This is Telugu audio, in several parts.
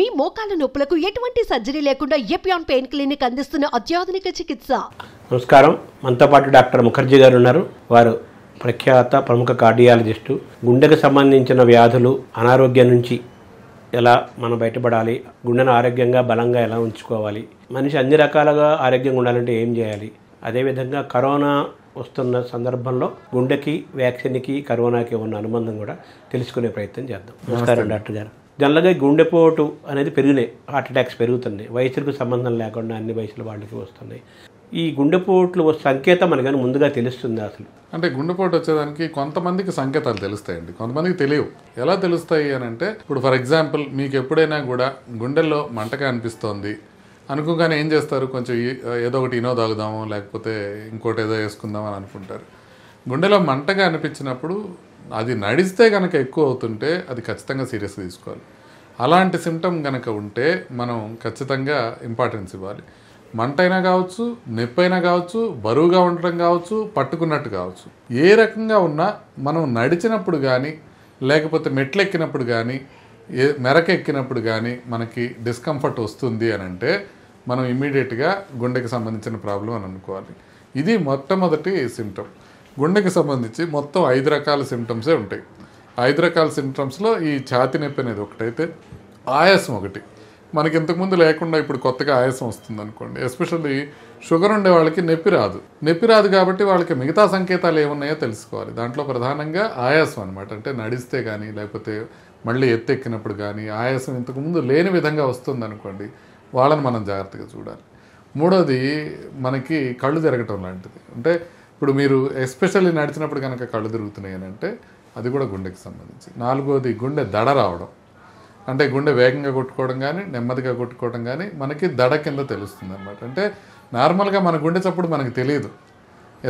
మీ మోకాల నొప్పులకు ఎటువంటి సర్జరీ లేకుండా ఎపియాన్ పెయిన్ క్లినిక్ అందిస్తున్న అత్యాధునిక చికిత్స. నమస్కారం, మనతో పాటు డాక్టర్ ముఖర్జీ గారు ఉన్నారు. వారు ప్రఖ్యాత ప్రముఖ కార్డియాలజిస్టు. గుండెకు సంబంధించిన వ్యాధులు, అనారోగ్యం నుంచి ఎలా మనం బయటపడాలి, గుండెను ఆరోగ్యంగా బలంగా ఎలా ఉంచుకోవాలి, మనిషి అన్ని రకాలుగా ఆరోగ్యంగా ఉండాలంటే ఏం చేయాలి, అదేవిధంగా కరోనా వస్తున్న సందర్భంలో గుండెకి, వ్యాక్సిన్కి, కరోనాకి ఉన్న అనుబంధం కూడా తెలుసుకునే ప్రయత్నం చేద్దాం. నమస్కారం డాక్టర్ గారు. జనరల్గా గుండెపోటు అనేది పెరిగినాయి, హార్ట్ అటాక్స్ పెరుగుతున్నాయి, వయసుకు సంబంధం లేకుండా అన్ని వయసుల వాళ్ళకి వస్తున్నాయి. ఈ గుండెపోట్లు సంకేతం మనకని ముందుగా తెలుస్తుంది అసలు? అంటే గుండెపోటు వచ్చేదానికి కొంతమందికి సంకేతాలు తెలుస్తాయండి, కొంతమందికి తెలియవు. ఎలా తెలుస్తాయి అని అంటే, ఇప్పుడు ఫర్ ఎగ్జాంపుల్ మీకు ఎప్పుడైనా కూడా గుండెల్లో మంటగా అనిపిస్తోంది అనుకోగానే ఏం చేస్తారు, కొంచెం ఏదో ఒకటి ఇనో తాగుదాము, లేకపోతే ఇంకోటి ఏదో వేసుకుందాం అని అనుకుంటారు. గుండెలో మంటగా అనిపించినప్పుడు అది నడిస్తే కనుక ఎక్కువ అవుతుంటే అది ఖచ్చితంగా సీరియస్ తీసుకోవాలి. అలాంటి సిమ్టమ్ కనుక ఉంటే మనం ఖచ్చితంగా ఇంపార్టెన్స్ ఇవ్వాలి. మంట అయినా కావచ్చు, నొప్పి అయినా కావచ్చు, బరువుగా ఉండటం కావచ్చు, పట్టుకున్నట్టు కావచ్చు, ఏ రకంగా ఉన్నా మనం నడిచినప్పుడు కానీ, లేకపోతే మెట్లు ఎక్కినప్పుడు కానీ, మెరకెక్కినప్పుడు కానీ మనకి డిస్కంఫర్ట్ వస్తుంది అని అంటే మనం ఇమ్మీడియట్గా గుండెకి సంబంధించిన ప్రాబ్లం అని అనుకోవాలి. ఇది మొట్టమొదటి సిమ్టమ్. గుండెకి సంబంధించి మొత్తం 5 రకాల సిమ్టమ్సే ఉంటాయి. 5 రకాల సిమ్టమ్స్లో ఈ ఛాతీ నొప్పి అనేది ఒకటైతే, ఆయాసం ఒకటి. మనకి ఇంతకుముందు లేకుండా ఇప్పుడు కొత్తగా ఆయాసం వస్తుంది అనుకోండి. ఎస్పెషల్లీ షుగర్ ఉండే వాళ్ళకి నొప్పి రాదు కాబట్టి వాళ్ళకి మిగతా సంకేతాలు ఏమున్నాయో తెలుసుకోవాలి. దాంట్లో ప్రధానంగా ఆయాసం అనమాట. అంటే నడిస్తే కానీ, లేకపోతే మళ్ళీ ఎత్తెక్కినప్పుడు కానీ ఆయాసం ఇంతకుముందు లేని విధంగా వస్తుంది అనుకోండి, వాళ్ళని మనం జాగ్రత్తగా చూడాలి. మూడోది మనకి కళ్ళు తిరగటం లాంటిది. అంటే ఇప్పుడు మీరు ఎస్పెషల్లీ నడిచినప్పుడు కనుక కళ్ళు తిరుగుతున్నాయి అని అంటే అది కూడా గుండెకి సంబంధించి. నాలుగోది గుండె దడ రావడం. అంటే గుండె వేగంగా కొట్టుకోవడం కానీ, నెమ్మదిగా కొట్టుకోవడం కానీ మనకి దడ కింద తెలుస్తుంది అనమాట. అంటే నార్మల్గా మన గుండె చప్పుడు మనకు తెలియదు.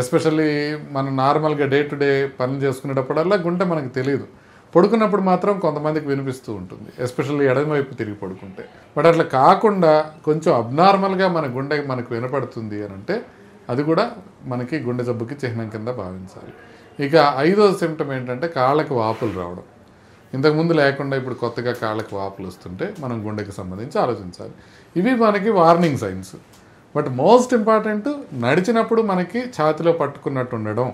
ఎస్పెషల్లీ మనం నార్మల్గా డే టు డే పనులు చేసుకునేటప్పుడల్లా గుండె మనకు తెలియదు. పడుకున్నప్పుడు మాత్రం కొంతమందికి వినిపిస్తూ ఉంటుంది, ఎస్పెషల్లీ ఎడమవైపు తిరిగి పడుకుంటే. బట్ అట్లా కాకుండా కొంచెం అబ్నార్మల్గా మన గుండె మనకు వినపడుతుంది అని అంటే అది కూడా మనకి గుండె జబ్బుకి చిహ్నం కింద భావించాలి. ఇక 5వ సిమ్టమ్ ఏంటంటే కాళ్ళకి వాపులు రావడం. ఇంతకుముందు లేకుండా ఇప్పుడు కొత్తగా కాళ్ళకి వాపులు వస్తుంటే మనం గుండెకి సంబంధించి ఆలోచించాలి. ఇవి మనకి warning signs. But most important, నడిచినప్పుడు మనకి ఛాతిలో పట్టుకున్నట్టు ఉండడం.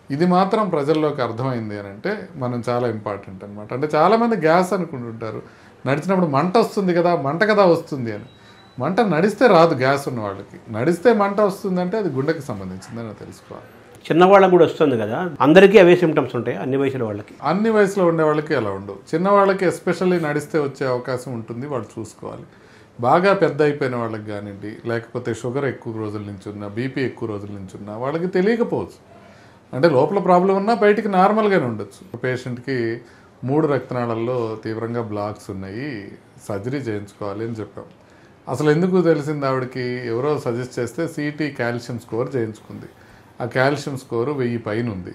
ఇది మాత్రం ప్రజల్లోకి అర్థమైంది అని అంటే మనం చాలా ఇంపార్టెంట్ అనమాట. అంటే చాలామంది గ్యాస్ అనుకుంటుంటారు, నడిచినప్పుడు మంట వస్తుంది కదా, మంట కదా వస్తుంది అని. మంట నడిస్తే రాదు గ్యాస్ ఉన్న వాళ్ళకి. నడిస్తే మంట వస్తుందంటే అది గుండెకి సంబంధించిందని తెలుసుకోవాలి. చిన్నవాళ్ళకు కూడా వస్తుంది కదా, అందరికీ అవే సిమ్టమ్స్ ఉంటాయి అన్ని వయసుల వాళ్ళకి? అన్ని వయసులో ఉండే వాళ్ళకి అలా ఉండవు. చిన్నవాళ్ళకి ఎస్పెషల్లీ నడిస్తే వచ్చే అవకాశం ఉంటుంది, వాళ్ళు చూసుకోవాలి. బాగా పెద్ద అయిపోయిన వాళ్ళకి కానివ్వండి, లేకపోతే షుగర్ ఎక్కువ రోజుల నుంచి ఉన్నా, బీపీ ఎక్కువ రోజుల నుంచి ఉన్నా వాళ్ళకి తెలియకపోవచ్చు. అంటే లోపల ప్రాబ్లం ఉన్నా బయటికి నార్మల్గానే ఉండొచ్చు. పేషెంట్కి 3 రక్తనాళాల్లో తీవ్రంగా బ్లాక్స్ ఉన్నాయి, సర్జరీ చేయించుకోవాలి అని చెప్పాం. అసలు ఎందుకు తెలిసింది ఆవిడకి, ఎవరో సజెస్ట్ చేస్తే సిటీ కాల్షియం స్కోర్ చేయించుకుంది. ఆ కాల్షియం స్కోరు 1000 పైన ఉంది.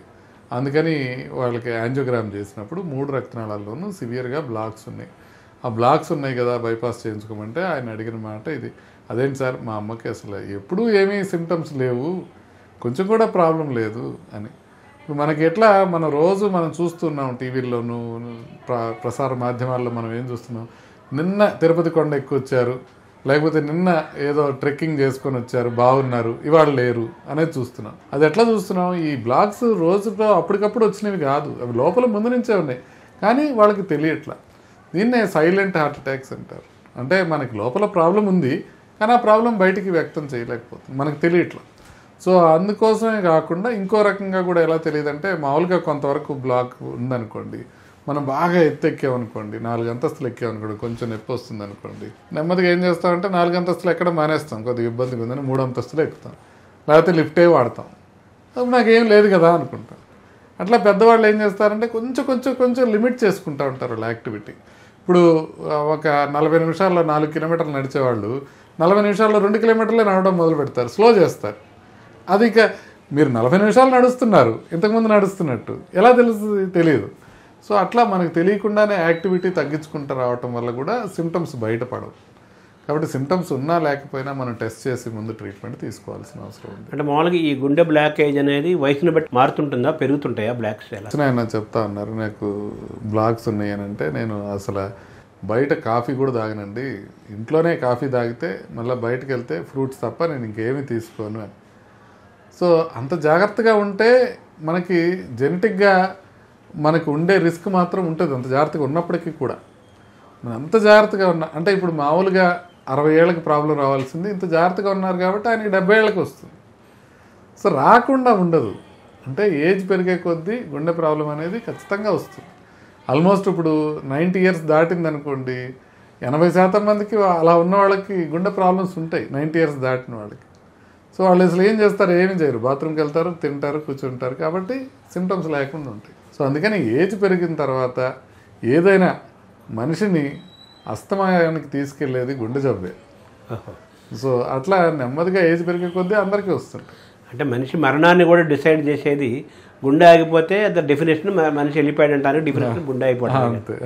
అందుకని వాళ్ళకి యాంజియోగ్రామ్ చేసినప్పుడు 3 రక్తనాళాల్లోనూ సివియర్గా బ్లాక్స్ ఉన్నాయి. ఆ బ్లాక్స్ ఉన్నాయి కదా, బైపాస్ చేయించుకోమంటే ఆయన అడిగిన మాట ఇది. అదేంటి సార్, మా అమ్మకి అసలు ఎప్పుడూ ఏమీ సిమ్టమ్స్ లేవు, కొంచెం కూడా ప్రాబ్లం లేదు అని. ఇప్పుడు మనకి ఎట్లా మనం చూస్తున్నాం టీవీల్లోనూ, ప్రసార మాధ్యమాల్లో మనం ఏం చూస్తున్నాం, నిన్న తిరుపతి కొండ ఎక్కువ వచ్చారు, లేకపోతే నిన్న ఏదో ట్రెక్కింగ్ చేసుకొని వచ్చారు, బాగున్నారు, ఇవాళ లేరు అనేది చూస్తున్నాం. అది ఎట్లా చూస్తున్నాం, ఈ బ్లాగ్స్ రోజులో అప్పటికప్పుడు వచ్చినవి కాదు, అవి లోపల ముందు నుంచే ఉన్నాయి, కానీ వాళ్ళకి తెలియట్లా. దీన్నే సైలెంట్ హార్ట్ అటాక్స్ అంటారు. అంటే మనకి లోపల ప్రాబ్లం ఉంది, కానీ ఆ ప్రాబ్లం బయటికి వ్యక్తం చేయలేకపోతుంది, మనకు తెలియట్లా. సో అందుకోసమే కాకుండా ఇంకో రకంగా కూడా ఎలా తెలియదంటే, మామూలుగా కొంతవరకు బ్లాక్ ఉందనుకోండి, మనం బాగా ఎత్తెక్కామనుకోండి, 4 అంతస్తులు ఎక్కామనుకోండి, కొంచెం నొప్పి వస్తుంది అనుకోండి, నెమ్మదిగా ఏం చేస్తామంటే 4 అంతస్తులు ఎక్కడ మానేస్తాం, కొద్దిగా ఇబ్బందిగా ఉందని 3 అంతస్తులు ఎక్కుతాం, లేకపోతే లిఫ్టే వాడతాం. అప్పుడు నాకేం లేదు కదా అనుకుంటాం. అట్లా పెద్దవాళ్ళు ఏం చేస్తారంటే కొంచెం లిమిట్ చేసుకుంటూ ఉంటారు వాళ్ళ యాక్టివిటీ. ఇప్పుడు ఒక 40 నిమిషాల్లో 4 కిలోమీటర్లు నడిచేవాళ్ళు 40 నిమిషాల్లో 2 కిలోమీటర్లే నడవడం మొదలు పెడతారు, స్లో చేస్తారు. అది ఇక మీరు 40 నిమిషాలు నడుస్తున్నారు, ఇంతకుముందు నడుస్తున్నట్టు ఎలా తెలుస్తుంది, తెలియదు. సో అట్లా మనకు తెలియకుండానే యాక్టివిటీ తగ్గించుకుంటూ రావటం వల్ల కూడా సిమ్టమ్స్ బయటపడవు. కాబట్టి సిమ్టమ్స్ ఉన్నా లేకపోయినా మనం టెస్ట్ చేసి ముందు ట్రీట్మెంట్ తీసుకోవాల్సిన అవసరం ఉంది. అంటే మామూలుగా ఈ గుండె బ్లాకేజ్ అనేది వయసును బట్టి మారుతుంటుందా, పెరుగుతుంటాయా బ్లాక్స్? ఆయన చెప్తా ఉన్నారు నాకు బ్లాక్స్ ఉన్నాయి అని అంటే, నేను అసలు బయట కాఫీ కూడా తాగనండి, ఇంట్లోనే కాఫీ తాగితే మళ్ళీ బయటకు వెళ్తే ఫ్రూట్స్ తప్ప నేను ఇంకేమీ తీసుకోను అని. సో అంత జాగ్రత్తగా ఉంటే మనకి జెనెటిక్గా మనకు ఉండే రిస్క్ మాత్రం ఉంటుంది. అంత జాగ్రత్తగా ఉన్నప్పటికీ కూడా మనం అంత జాగ్రత్తగా ఉన్నా, అంటే ఇప్పుడు మామూలుగా 60 ఏళ్ళకి ప్రాబ్లం రావాల్సింది, ఇంత జాగ్రత్తగా ఉన్నారు కాబట్టి ఆయనకి 70 ఏళ్ళకి వస్తుంది. సో రాకుండా ఉండదు, అంటే ఏజ్ పెరిగే కొద్దీ గుండె ప్రాబ్లం అనేది ఖచ్చితంగా వస్తుంది. ఆల్మోస్ట్ ఇప్పుడు 90 ఇయర్స్ దాటింది అనుకోండి, 80% మందికి అలా ఉన్న వాళ్ళకి గుండె ప్రాబ్లమ్స్ ఉంటాయి 90 ఇయర్స్ దాటిన వాళ్ళకి. సో వాళ్ళు అసలు ఏం చేస్తారు, ఏమి చేయరు, బాత్రూమ్కి వెళ్తారు, తింటారు, కూర్చుంటారు, కాబట్టి సిమ్టమ్స్ లేకుండా ఉంటాయి. సో అందుకని ఏజ్ పెరిగిన తర్వాత ఏదైనా మనిషిని అస్తమయానికి తీసుకెళ్లేది గుండె జబ్బే. సో అట్లా నెమ్మదిగా ఏజ్ పెరిగే కొద్దీ అందరికీ వస్తుంటాయి. అంటే మనిషి మరణాన్ని కూడా డిసైడ్ చేసేది గుండె ఆగిపోతే ద డెఫినేషన్ మనిషి వెళ్ళిపోయాడంటాను, డెఫినేషన్ గుండె అయిపోవడం. అంతే.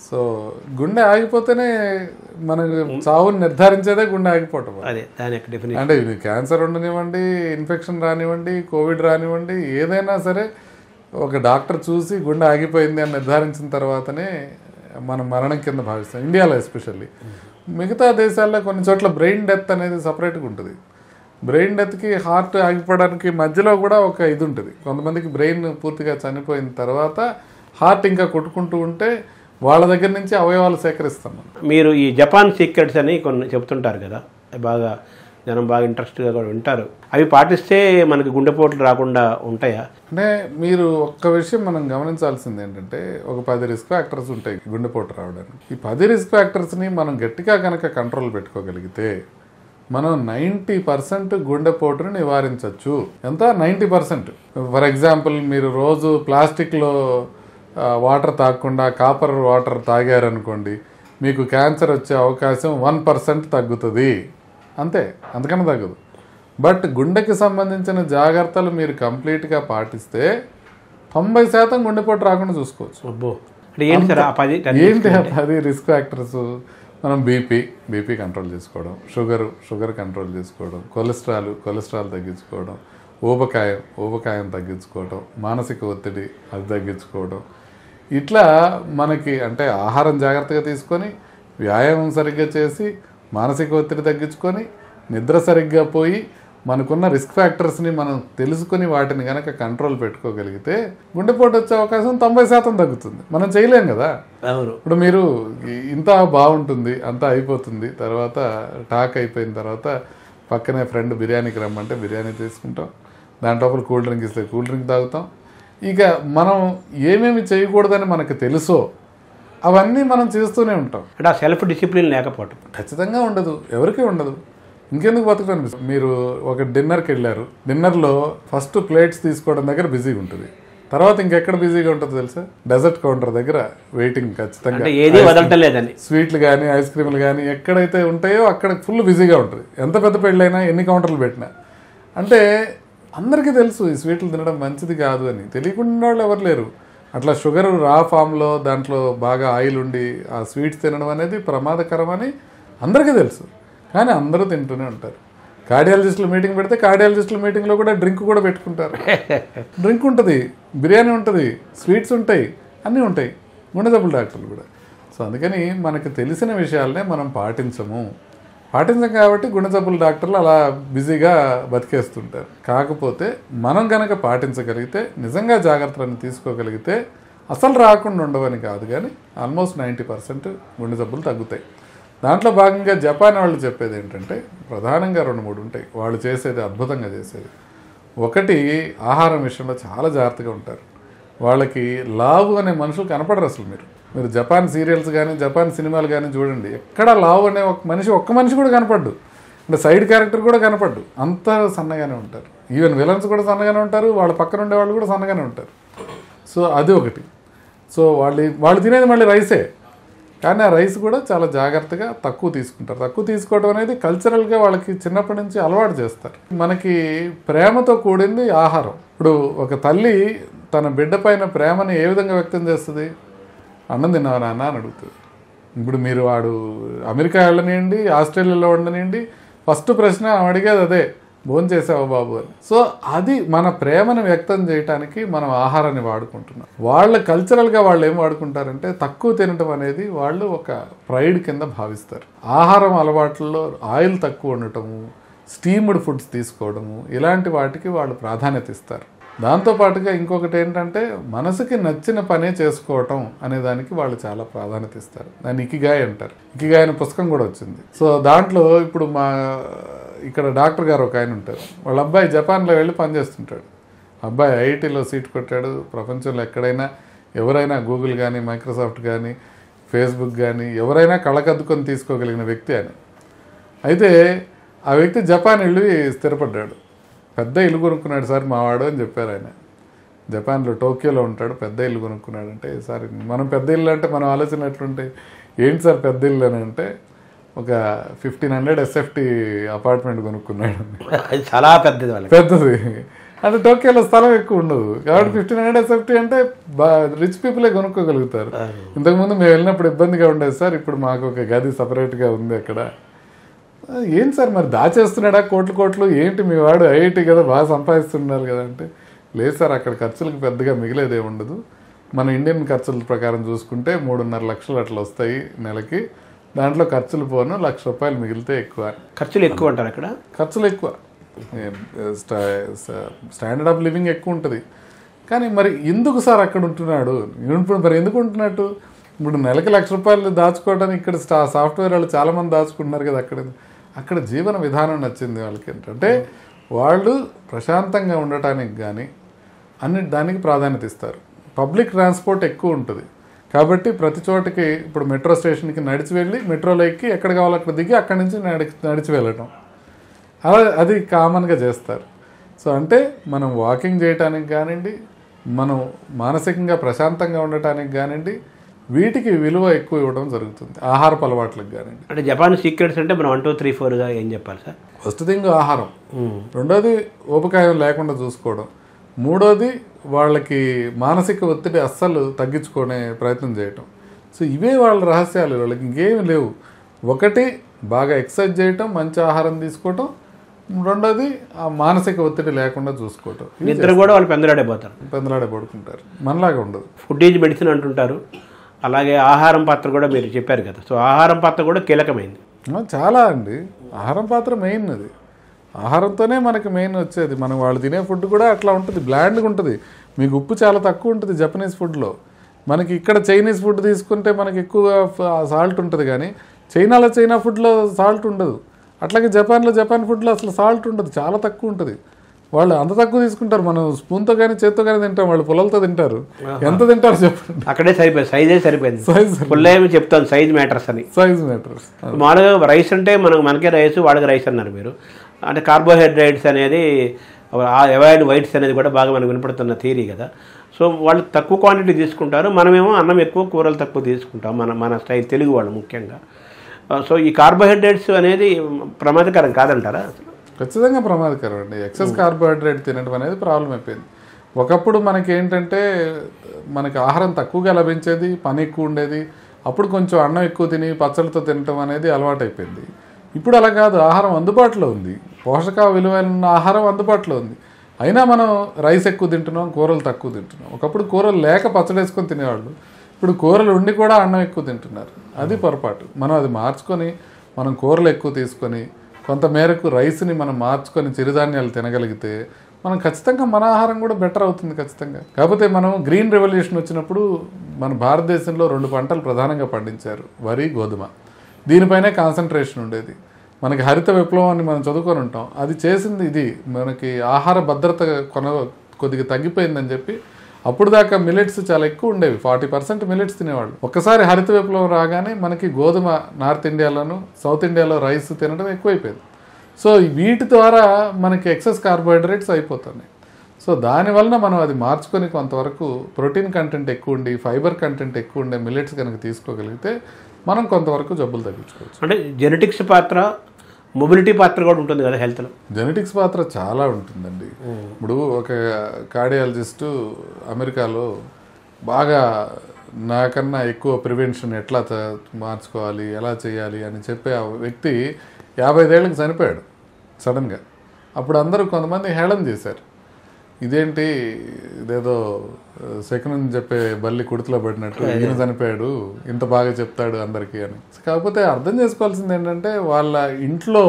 సో గుండె ఆగిపోతేనే మనకు చావుని నిర్ధారించేదే గుండె ఆగిపోవటం. అదే దాని యొక్క డెఫినేషన్. అంటే ఇది క్యాన్సర్ ఉండనివ్వండి, ఇన్ఫెక్షన్ రానివ్వండి, కోవిడ్ రానివ్వండి, ఏదైనా సరే ఒక డాక్టర్ చూసి గుండె ఆగిపోయింది అని నిర్ధారించిన తర్వాతనే మనం మరణం కింద భావిస్తాం, ఇండియాలో ఎస్పెషల్లీ. మిగతా దేశాల్లో కొన్ని చోట్ల బ్రెయిన్ డెత్ అనేది సపరేట్గా ఉంటుంది. బ్రెయిన్ డెత్కి హార్ట్ ఆగిపోవడానికి మధ్యలో కూడా ఒక ఇది ఉంటుంది. కొంతమందికి బ్రెయిన్ పూర్తిగా చనిపోయిన తర్వాత హార్ట్ ఇంకా కొట్టుకుంటూ ఉంటే వాళ్ళ దగ్గర నుంచి అవయవాలు సేకరిస్తాం. మీరు ఈ జపాన్ సీక్రెట్స్ అని కొన్ని చెప్తుంటారు కదా, బాగా జనం బాగా ఇంట్రెస్ట్గా కూడా వింటారు. అవి పాటిస్తే మనకి గుండెపోట్లు రాకుండా ఉంటాయా? అంటే మీరు ఒక్క విషయం మనం గమనించాల్సింది ఏంటంటే, ఒక 10 రిస్క్ ఫ్యాక్టర్స్ ఉంటాయి గుండెపోటు రావడానికి. ఈ 10 రిస్క్ ఫ్యాక్టర్స్ని మనం గట్టిగా కనుక కంట్రోల్ పెట్టుకోగలిగితే మనం 90% గుండెపోటుని నివారించవచ్చు. ఎంత? 90%. ఫర్ ఎగ్జాంపుల్, మీరు రోజు ప్లాస్టిక్లో వాటర్ తాగకుండా కాపర్ వాటర్ తాగారనుకోండి, మీకు క్యాన్సర్ వచ్చే అవకాశం 1% తగ్గుతుంది. అంతే, అంతకన్నా తగ్గదు. బట్ గుండెకి సంబంధించిన జాగ్రత్తలు మీరు కంప్లీట్గా పాటిస్తే 90% గుండెపోటు రాకుండా చూసుకోవచ్చు. ఏంటి ఆ 10 రిస్క్ ఫ్యాక్టర్స్? మనం బీపీ కంట్రోల్ చేసుకోవడం, షుగర్ కంట్రోల్ చేసుకోవడం, కొలెస్ట్రాల్ తగ్గించుకోవడం, ఊబకాయం తగ్గించుకోవడం, మానసిక ఒత్తిడి అది తగ్గించుకోవడం. ఇట్లా మనకి అంటే ఆహారం జాగ్రత్తగా తీసుకొని, వ్యాయామం సరిగ్గా చేసి, మానసిక ఒత్తిడి తగ్గించుకొని, నిద్ర సరిగ్గా పోయి, మనకున్న రిస్క్ ఫ్యాక్టర్స్ని మనం తెలుసుకుని వాటిని కనుక కంట్రోల్ పెట్టుకోగలిగితే గుండెపోటు వచ్చే అవకాశం 90% తగ్గుతుంది. మనం చేయలేం కదా. ఇప్పుడు మీరు ఇంత బాగుంటుంది, అంతా అయిపోతుంది, తర్వాత టాక్ అయిపోయిన తర్వాత పక్కనే ఫ్రెండ్ బిర్యానీకి రమ్మంటే బిర్యానీ తీసుకుంటాం, దాంట్లో కూల్ డ్రింక్ ఇస్తే కూల్ డ్రింక్ తాగుతాం. ఇక మనం ఏమేమి చేయకూడదని మనకు తెలుసో అవన్నీ మనం చేస్తూనే ఉంటాం. అంటే ఆ సెల్ఫ్ డిసిప్లిన్ లేకపోవటం ఖచ్చితంగా ఉండదు, ఎవరికీ ఉండదు. ఇంకెందుకు బతకడం? మీరు ఒక డిన్నర్కి వెళ్ళారు, డిన్నర్లో ఫస్ట్ ప్లేట్స్ తీసుకోవడం దగ్గర బిజీగా ఉంటుంది, తర్వాత ఇంకెక్కడ బిజీగా ఉంటుంది తెలుసా? డెజర్ట్ కౌంటర్ దగ్గర వెయిటింగ్. ఖచ్చితంగా ఏది వదలటలేదని, స్వీట్లు కానీ ఐస్ క్రీమ్లు కానీ ఎక్కడైతే ఉంటాయో అక్కడ ఫుల్ బిజీగా ఉంటుంది. ఎంత పెద్ద పెళ్ళైనా, ఎన్ని కౌంటర్లు పెట్టినా. అంటే అందరికీ తెలుసు ఈ స్వీట్లు తినడం మంచిది కాదు అని, తెలియకుండా వాళ్ళు ఎవరు లేరు. అట్లా షుగర్ రా ఫామ్లో దాంట్లో బాగా ఆయిల్ ఉండి ఆ స్వీట్స్ తినడం అనేది ప్రమాదకరం అని అందరికీ తెలుసు, కానీ అందరూ తింటూనే ఉంటారు. కార్డియాలజిస్టులు మీటింగ్ పెడితే కార్డియాలజిస్టుల మీటింగ్లో కూడా డ్రింక్ కూడా పెట్టుకుంటారు. డ్రింక్ ఉంటుంది, బిర్యానీ ఉంటుంది, స్వీట్స్ ఉంటాయి, అన్నీ ఉంటాయి, గుండె జబ్బుల డాక్టర్లు కూడా. సో అందుకని మనకు తెలిసిన విషయాలనే మనం పాటించం కాబట్టి గుండె జబ్బుల డాక్టర్లు అలా బిజీగా బతికేస్తుంటారు. కాకపోతే మనం కనుక పాటించగలిగితే, నిజంగా జాగ్రత్తలను తీసుకోగలిగితే అసలు రాకుండా ఉండవని కాదు, కానీ ఆల్మోస్ట్ 90% గుండె జబ్బులు తగ్గుతాయి. దాంట్లో భాగంగా జపాన్ వాళ్ళు చెప్పేది ఏంటంటే, ప్రధానంగా 2-3 ఉంటాయి వాళ్ళు చేసేది, అద్భుతంగా చేసేది. ఒకటి, ఆహారం విషయంలో చాలా జాగ్రత్తగా ఉంటారు. వాళ్ళకి లావు అనే మనుషులు కనపడరు అసలు. మీరు జపాన్ సీరియల్స్ కానీ జపాన్ సినిమాలు కానీ చూడండి, ఎక్కడ లావు అనే ఒక్క మనిషి కూడా కనపడ్డు, అంటే సైడ్ క్యారెక్టర్ కూడా కనపడ్డు, అంత సన్నగానే ఉంటారు. ఈవెన్ విలన్స్ కూడా సన్నగానే ఉంటారు, వాళ్ళ పక్కన ఉండే వాళ్ళు కూడా సన్నగానే ఉంటారు. సో అది ఒకటి. సో వాళ్ళు తినేది మళ్ళీ రైసే, కానీ ఆ రైస్ కూడా చాలా జాగ్రత్తగా తక్కువ తీసుకుంటారు. తక్కువ తీసుకోవడం అనేది కల్చరల్గా వాళ్ళకి చిన్నప్పటి నుంచి అలవాటు చేస్తారు. మనకి ప్రేమతో కూడింది ఆహారం. ఇప్పుడు ఒక తల్లి తన బిడ్డ పైన ప్రేమని ఏ విధంగా వ్యక్తం చేస్తుంది? అన్నం తిన్నావా నాన్న అని అడుగుతుంది. ఇప్పుడు మీరు వాడు అమెరికా వెళ్ళనివ్వండి, ఆస్ట్రేలియాలో ఉండనివ్వండి, ఫస్ట్ ప్రశ్న అడిగేది అదే, భోజనం చేసావా బాబు అని. సో అది మన ప్రేమను వ్యక్తం చేయడానికి మనం ఆహారాన్ని వాడుకుంటున్నాం. వాళ్ళ కల్చరల్గా వాళ్ళు ఏం వాడుకుంటారంటే తక్కువ తినటం అనేది వాళ్ళు ఒక ప్రైడ్ కింద భావిస్తారు. ఆహారం అలవాట్లలో ఆయిల్ తక్కువ ఉండటము, స్టీమ్డ్ ఫుడ్స్ తీసుకోవడము, ఇలాంటి వాటికి వాళ్ళు ప్రాధాన్యత ఇస్తారు. దాంతోపాటుగా ఇంకొకటి ఏంటంటే మనసుకి నచ్చిన పనే చేసుకోవటం అనే దానికి వాళ్ళు చాలా ప్రాధాన్యత ఇస్తారు. దాన్ని ఇకిగాయ్ అంటారు. ఇకిగాయ్ అనే పుస్తకం కూడా వచ్చింది. సో దాంట్లో ఇప్పుడు ఇక్కడ డాక్టర్ గారు ఒక ఆయన ఉంటారు. వాళ్ళ అబ్బాయి జపాన్లో వెళ్ళి పనిచేస్తుంటాడు. అబ్బాయి ఐఐటీలో సీట్ కొట్టాడు. ప్రపంచంలో ఎక్కడైనా ఎవరైనా గూగుల్ కానీ, మైక్రోసాఫ్ట్ కానీ, ఫేస్బుక్ కానీ ఎవరైనా కళ్ళకద్దుకొని తీసుకోగలిగిన వ్యక్తి అని. అయితే ఆ వ్యక్తి జపాన్ వెళ్ళి స్థిరపడ్డాడు. పెద్ద ఇల్లు కొనుక్కున్నాడు సార్ మావాడు అని చెప్పారు ఆయన. జపాన్లో టోక్యోలో ఉంటాడు. పెద్ద ఇల్లు కొనుక్కున్నాడు అంటే, సార్ మనం పెద్ద ఇల్లు అంటే మనం ఆలోచన ఎట్లుంటే, ఏంటి సార్ పెద్ద ఇల్లు అని అంటే, ఒక 1500 SFT అపార్ట్మెంట్ కొనుక్కున్నాడు. చాలా పెద్దది, పెద్దది అంటే టోక్యోలో స్థలం ఎక్కువ ఉండదు కాబట్టి 1500 SFT అంటే రిచ్ పీపులే కొనుక్కోగలుగుతారు. ఇంతకుముందు మేము వెళ్ళినప్పుడు ఇబ్బందిగా ఉండేది సార్, ఇప్పుడు మాకు ఒక గది సపరేట్గా ఉంది అక్కడ. ఏం సార్ మరి దాచేస్తున్నాడా కోట్లు ఏంటి మీ వాడు ఐఐటి కదా బాగా సంపాదిస్తున్నారు కదా అంటే, లేదు సార్ అక్కడ ఖర్చులకు పెద్దగా మిగిలేదే ఉండదు. మన ఇండియన్ ఖర్చుల ప్రకారం చూసుకుంటే 3.5 లక్షలు అట్లా వస్తాయి నెలకి. దాంట్లో ఖర్చులు పోను ₹1,00,000 మిగిలితే ఎక్కువ. ఖర్చులు ఎక్కువ అంటారు అక్కడ? ఖర్చులు ఎక్కువ, స్టాండర్డ్ ఆఫ్ లివింగ్ ఎక్కువ ఉంటుంది. కానీ మరి ఎందుకు సార్ అక్కడ ఉంటున్నాడు? ఇప్పుడు మరి ఎందుకు ఉంటున్నట్టు? ఇప్పుడు నెలకి ₹1,00,000 దాచుకోవడానికి ఇక్కడ సాఫ్ట్వేర్ వాళ్ళు చాలామంది దాచుకుంటున్నారు కదా. అక్కడ జీవన విధానం నచ్చింది వాళ్ళకి. ఏంటంటే వాళ్ళు ప్రశాంతంగా ఉండటానికి కానీ అన్నిటి దానికి ప్రాధాన్యత ఇస్తారు. పబ్లిక్ ట్రాన్స్పోర్ట్ ఎక్కువ ఉంటుంది కాబట్టి ప్రతి చోటకి ఇప్పుడు మెట్రో స్టేషన్కి నడిచి వెళ్ళి మెట్రోలో ఎక్కి ఎక్కడ కావాలో అక్కడ దిగి అక్కడి నుంచి నడిచి వెళ్ళటం, అది కామన్గా చేస్తారు. సో అంటే మనం వాకింగ్ చేయటానికి కానివ్వండి, మనం మానసికంగా ప్రశాంతంగా ఉండటానికి కానివ్వండి, వీటికి విలువ ఎక్కువ ఇవ్వడం జరుగుతుంది. ఆహారపు అలవాట్లకు కానివ్వండి. అంటే జపాన్ సీక్రెట్స్ అంటే మనం 1, 2, 3, 4గా ఏం చెప్పాలి సార్? ఫస్ట్ థింగ్ ఆహారం, రెండోది ఊబకాయం లేకుండా చూసుకోవడం, మూడోది వాళ్ళకి మానసిక ఒత్తిడి అస్సలు తగ్గించుకునే ప్రయత్నం చేయటం. సో ఇవే వాళ్ళ రహస్యాలు, వాళ్ళకి ఇంకేమి లేవు. ఒకటి బాగా ఎక్సర్సైజ్ చేయటం, మంచి ఆహారం తీసుకోవటం, రెండోది ఆ మానసిక ఒత్తిడి లేకుండా చూసుకోవటం. నిద్ర కూడా వాళ్ళు పెందలాడే పడుకుంటారు, మనలాగా ఉండదు. ఫుడ్ ఈజ్ మెడిసిన్ అంటుంటారు. అలాగే ఆహారం పాత్ర కూడా మీరు చెప్పారు కదా. సో ఆహారం పాత్ర కూడా కీలకమైంది. చాలా అండి, ఆహారం పాత్ర మెయిన్. అది ఆహారంతోనే మనకి మెయిన్ వచ్చేది. మనం వాళ్ళు తినే ఫుడ్ కూడా అట్లా ఉంటుంది, బ్లాండ్గా ఉంటుంది. మీకు ఉప్పు చాలా తక్కువ ఉంటుంది జపనీస్ ఫుడ్లో. మనకి ఇక్కడ చైనీస్ ఫుడ్ తీసుకుంటే మనకి ఎక్కువ సాల్ట్ ఉంటుంది, కానీ చైనా ఫుడ్లో సాల్ట్ ఉండదు. అట్లాగే జపాన్ ఫుడ్లో అసలు సాల్ట్ ఉండదు, చాలా తక్కువ ఉంటుంది. వాళ్ళు అంత తక్కువ తీసుకుంటారు. మనం స్పూన్తో కానీ చేత్తో కానీ తింటాం, వాళ్ళు పుల్లలతో తింటారు. ఎంత తింటారు చెప్పండి? అక్కడే సరిపోయింది, సైజే సరిపోయింది. పుల్ల ఏమి చెప్తాను, సైజ్ మ్యాటర్స్ అని. Size matters. మామూలుగా రైస్ అంటే మనకే రైస్, వాళ్ళకి రైస్ అన్నారు మీరు. అంటే కార్బోహైడ్రేట్స్ అనేది, అవాయిడ్ వైట్స్ అనేది కూడా బాగా మనకు వినపడుతున్న థియరీ కదా. సో వాళ్ళు తక్కువ క్వాంటిటీ తీసుకుంటారు, మనమేమో అన్నం ఎక్కువ, కూరలు తక్కువ తీసుకుంటాం, మన స్టైల్ తెలుగు వాళ్ళు ముఖ్యంగా. సో ఈ కార్బోహైడ్రేట్స్ అనేది ప్రమాదకరం కాదంటారా? ఖచ్చితంగా ప్రమాదకరం అండి. ఎక్సెస్ కార్బోహైడ్రేట్ తినడం అనేది ప్రాబ్లం అయిపోయింది. ఒకప్పుడు మనకి ఏంటంటే మనకి ఆహారం తక్కువగా లభించేది, పని ఎక్కువ ఉండేది. అప్పుడు కొంచెం అన్నం ఎక్కువ తిని పచ్చళ్ళతో తినటం అనేది అలవాటైపోయింది. ఇప్పుడు అలా కాదు, ఆహారం అందుబాటులో ఉంది, పోషక విలువైన ఆహారం అందుబాటులో ఉంది. అయినా మనం రైస్ ఎక్కువ తింటున్నాం, కూరలు తక్కువ తింటున్నాం. ఒకప్పుడు కూరలు లేక పచ్చడి వేసుకొని తినేవాళ్ళు, ఇప్పుడు కూరలు ఉండి కూడా అన్నం ఎక్కువ తింటున్నారు. అది పొరపాటు. మనం అది మార్చుకొని మనం కూరలు ఎక్కువ తీసుకొని కొంత మేరకు రైస్ని మనం మార్చుకొని చిరుధాన్యాలు తినగలిగితే మనం ఖచ్చితంగా మన ఆహారం కూడా బెటర్ అవుతుంది ఖచ్చితంగా. కాకపోతే మనం గ్రీన్ రెవల్యూషన్ వచ్చినప్పుడు మన భారతదేశంలో 2 పంటలు ప్రధానంగా పండించారు, వరి, గోధుమ. దీనిపైనే కాన్సన్ట్రేషన్ ఉండేది. మనకి హరిత విప్లవాన్ని మనం చదువుకొని ఉంటాం. అది చేసింది ఇది. మనకి ఆహార భద్రత కొద్దిగా తగ్గిపోయిందని చెప్పి అప్పుడు దాకా మిల్లెట్స్ చాలా ఎక్కువ ఉండేవి, 40% మిల్లెట్స్ తినేవాళ్ళు. ఒక్కసారి హరిత విప్లవం రాగానే మనకి గోధుమ నార్త్ ఇండియాలోను, సౌత్ ఇండియాలో రైస్ తినడం ఎక్కువైపోయింది. సో వీటి ద్వారా మనకి ఎక్సెస్ కార్బోహైడ్రేట్స్ అయిపోతున్నాయి. సో దానివల్ల మనం అది మార్చుకొని కొంతవరకు ప్రోటీన్ కంటెంట్ ఎక్కువ ఉండి, ఫైబర్ కంటెంట్ ఎక్కువ ఉండే మిల్లెట్స్ కనుక తీసుకోగలిగితే మనం కొంతవరకు జబ్బులు తగ్గించుకోవచ్చు. అంటే జెనెటిక్స్ పాత్ర, మొబిలిటీ పాత్ర కూడా ఉంటుంది కదా హెల్త్లో? జెనెటిక్స్ పాత్ర చాలా ఉంటుందండి. ఇప్పుడు ఒక కార్డియాలజిస్టు అమెరికాలో బాగా నాకన్నా ఎక్కువ ప్రివెన్షన్ ఎట్లా మార్చుకోవాలి, ఎలా చేయాలి అని చెప్పే ఆ వ్యక్తి 55 ఏళ్ళకి చనిపోయాడు సడన్గా. అప్పుడు అందరూ కొంతమంది హేళన చేశారు, ఇదేంటి ఇదేదో సెకండ్ చెప్పే బల్లి కుడితిలో పడినట్టు ఈయన చనిపోయాడు, ఇంత బాగా చెప్తాడు అందరికీ అని. కాకపోతే అర్థం చేసుకోవాల్సింది ఏంటంటే వాళ్ళ ఇంట్లో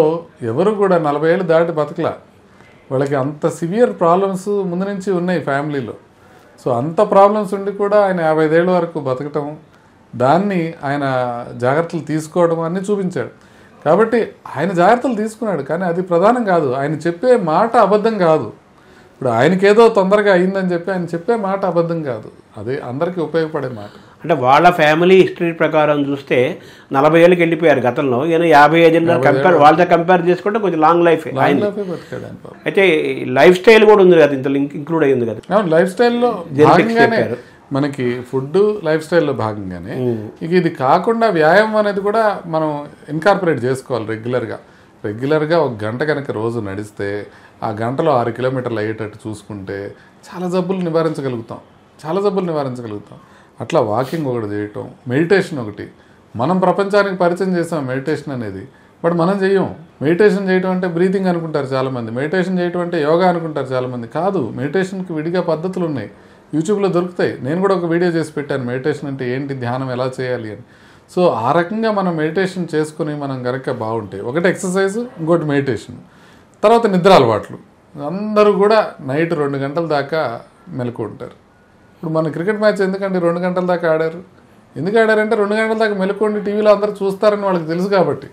ఎవరు కూడా 40 ఏళ్ళు దాటి బతకలా, వాళ్ళకి అంత సివియర్ ప్రాబ్లమ్స్ ముందు నుంచి ఉన్నాయి ఫ్యామిలీలో. సో అంత ప్రాబ్లమ్స్ ఉండి కూడా ఆయన 55 ఏళ్ళ వరకు బతకటం, దాన్ని ఆయన జాగ్రత్తలు తీసుకోవడం అన్నీ చూపించాడు. కాబట్టి ఆయన జాగ్రత్తలు తీసుకున్నాడు, కానీ అది ప్రధానం కాదు. ఆయన చెప్పే మాట అబద్ధం కాదు. ఇప్పుడు ఆయనకేదో తొందరగా అయిందని చెప్పి ఆయన చెప్పే మాట అబద్ధం కాదు, అది అందరికీ ఉపయోగపడే మాట. అంటే వాళ్ళ ఫ్యామిలీ హిస్టరీ ప్రకారం చూస్తే 40 ఏళ్ళకి వెళ్ళిపోయారు గతంలో, ఈయన 55 వాళ్ళతో కంపేర్ చేసుకుంటే కొంచెం లాంగ్ లైఫ్. అయితే లైఫ్ స్టైల్ కూడా ఉంది కదా, ఇంత ఇంక్లూడ్ అయ్యింది కదా. లైఫ్ స్టైల్లో భాగంగానే మనకి ఫుడ్ లైఫ్ స్టైల్లో భాగంగానే ఇక ఇది కాకుండా వ్యాయామం అనేది కూడా మనం ఇన్కార్పొరేట్ చేసుకోవాలి రెగ్యులర్గా 1 గంట కనుక రోజు నడిస్తే ఆ గంటలో 6 కిలోమీటర్లు అయ్యేటట్టు చూసుకుంటే చాలా జబ్బులు నివారించగలుగుతాం. అట్లా వాకింగ్ ఒకటి చేయటం, మెడిటేషన్ ఒకటి. మనం ప్రపంచానికి పరిచయం చేసాం మెడిటేషన్ అనేది, బట్ మనం చెయ్యం. మెడిటేషన్ చేయటం అంటే బ్రీతింగ్ అనుకుంటారు చాలామంది, మెడిటేషన్ చేయటం అంటే యోగా అనుకుంటారు చాలామంది. కాదు, మెడిటేషన్కి విడిగా పద్ధతులు ఉన్నాయి, యూట్యూబ్లో దొరుకుతాయి. నేను కూడా ఒక వీడియో చేసి పెట్టాను, మెడిటేషన్ అంటే ఏంటి, ధ్యానం ఎలా చేయాలి అని. సో ఆ రకంగా మనం మెడిటేషన్ చేసుకుని మనం కనుక బాగుంటే, ఒకటి ఎక్సర్సైజ్, ఇంకోటి మెడిటేషన్, తర్వాత నిద్ర అలవాట్లు. అందరూ కూడా నైట్ 2 గంటల దాకా మెలకు ఉంటారు. ఇప్పుడు మన క్రికెట్ మ్యాచ్ ఎందుకంటే 2 గంటల దాకా ఆడారు. ఎందుకు ఆడారంటే 2 గంటల దాకా మెలుకోండి టీవీలో అందరూ చూస్తారని వాళ్ళకి తెలుసు కాబట్టి.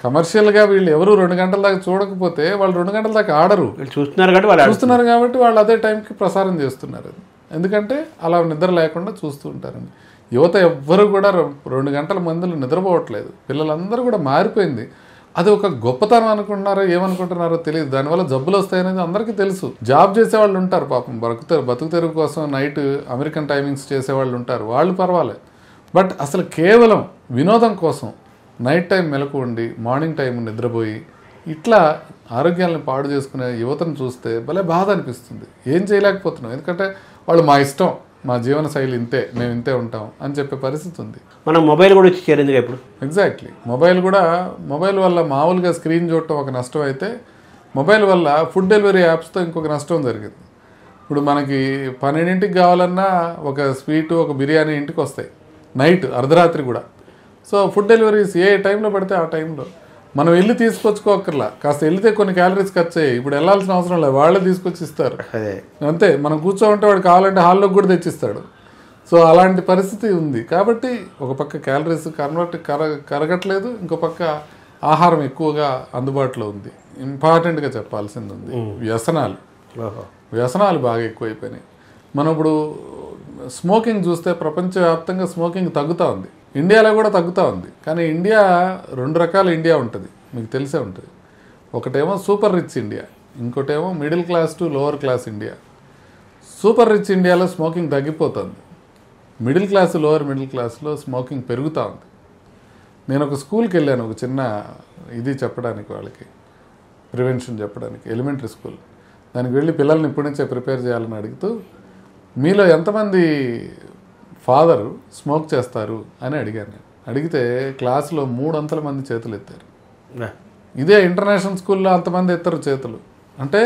కమర్షియల్గా వీళ్ళు ఎవరు 2 గంటల దాకా చూడకపోతే వాళ్ళు 2 గంటల దాకా ఆడరు, చూస్తున్నారు కాబట్టి వాళ్ళు అదే టైంకి ప్రసారం చేస్తున్నారు. ఎందుకంటే అలా నిద్ర లేకుండా చూస్తూ ఉంటారని. యువత ఎవ్వరు కూడా 2 గంటల మందులు నిద్రపోవట్లేదు. పిల్లలందరూ కూడా మారిపోయింది. అది ఒక గొప్పతనం అనుకుంటున్నారో ఏమనుకుంటున్నారో తెలియదు. దానివల్ల జబ్బులు వస్తాయనేది అందరికీ తెలుసు. జాబ్ చేసేవాళ్ళు ఉంటారు పాపం, బతుకు తెరువు కోసం నైట్ అమెరికన్ టైమింగ్స్ చేసేవాళ్ళు ఉంటారు, వాళ్ళు పర్వాలేదు. బట్ అసలు కేవలం వినోదం కోసం నైట్ టైం మెలకు ఉండి మార్నింగ్ టైం నిద్రపోయి ఇట్లా ఆరోగ్యాలను పాడు చేసుకునే యువతను చూస్తే భలే బాధ అనిపిస్తుంది. ఏం చేయలేకపోతున్నాం, ఎందుకంటే వాళ్ళు మా ఇష్టం, మా జీవన శైలి ఇంతే, మేము ఇంతే ఉంటాం అని చెప్పే పరిస్థితి ఉంది. మనం మొబైల్ కూడా వచ్చి చేరింది ఇప్పుడు. ఎగ్జాక్ట్లీ, మొబైల్ వల్ల మామూలుగా స్క్రీన్ చూడటం ఒక నష్టం అయితే, మొబైల్ వల్ల ఫుడ్ డెలివరీ యాప్స్తో ఇంకొక నష్టం జరిగింది. ఇప్పుడు మనకి 12ంటికి కావాలన్నా ఒక స్వీటు, ఒక బిర్యానీ ఇంటికి వస్తాయి నైట్ అర్ధరాత్రి కూడా. సో ఫుడ్ డెలివరీస్ ఏ టైంలో పడితే ఆ టైంలో మనం వెళ్ళి తీసుకొచ్చుకోకర్లా, కాస్త వెళ్తే కొన్ని క్యాలరీస్ ఖర్చు అయ్యాయి, ఇప్పుడు వెళ్ళాల్సిన అవసరం లేదు, వాళ్ళే తీసుకొచ్చి ఇస్తారు అంతే. మనం కూర్చోమంటే వాడు కావాలంటే హాల్లోకి కూడా తెచ్చిస్తాడు. సో అలాంటి పరిస్థితి ఉంది. కాబట్టి ఒక పక్క క్యాలరీస్ కరగట్లేదు, ఇంకో పక్క ఆహారం ఎక్కువగా అందుబాటులో ఉంది. ఇంపార్టెంట్గా చెప్పాల్సింది ఉంది వ్యసనాలు బాగా ఎక్కువైపోయినాయి. మనం ఇప్పుడు స్మోకింగ్ చూస్తే ప్రపంచవ్యాప్తంగా స్మోకింగ్ తగ్గుతూ ఉంది, ఇండియాలో కూడా తగ్గుతూ ఉంది. కానీ ఇండియా 2 రకాల ఇండియా ఉంటుంది, మీకు తెలిసే ఉంటుంది. ఒకటేమో సూపర్ రిచ్ ఇండియా, ఇంకోటేమో middle class to lower class India. Super rich ఇండియాలో స్మోకింగ్ తగ్గిపోతుంది, మిడిల్ క్లాస్ లోవర్ మిడిల్ క్లాస్లో స్మోకింగ్ పెరుగుతూ ఉంది. నేను ఒక స్కూల్కి వెళ్ళాను, ఒక చిన్న ఇది చెప్పడానికి, వాళ్ళకి ప్రివెన్షన్ చెప్పడానికి, ఎలిమెంటరీ స్కూల్. దానికి వెళ్ళి పిల్లల్ని ఇప్పటి నుంచే ప్రిపేర్ చేయాలని అడుగుతూ, మీలో ఎంతమంది ఫాదర్ స్మోక్ చేస్తారు అని అడిగాను నేను. అడిగితే క్లాసులో 300 మంది చేతులు ఎత్తారు. ఇదే ఇంటర్నేషనల్ స్కూల్లో అంతమంది ఎత్తారు చేతులు. అంటే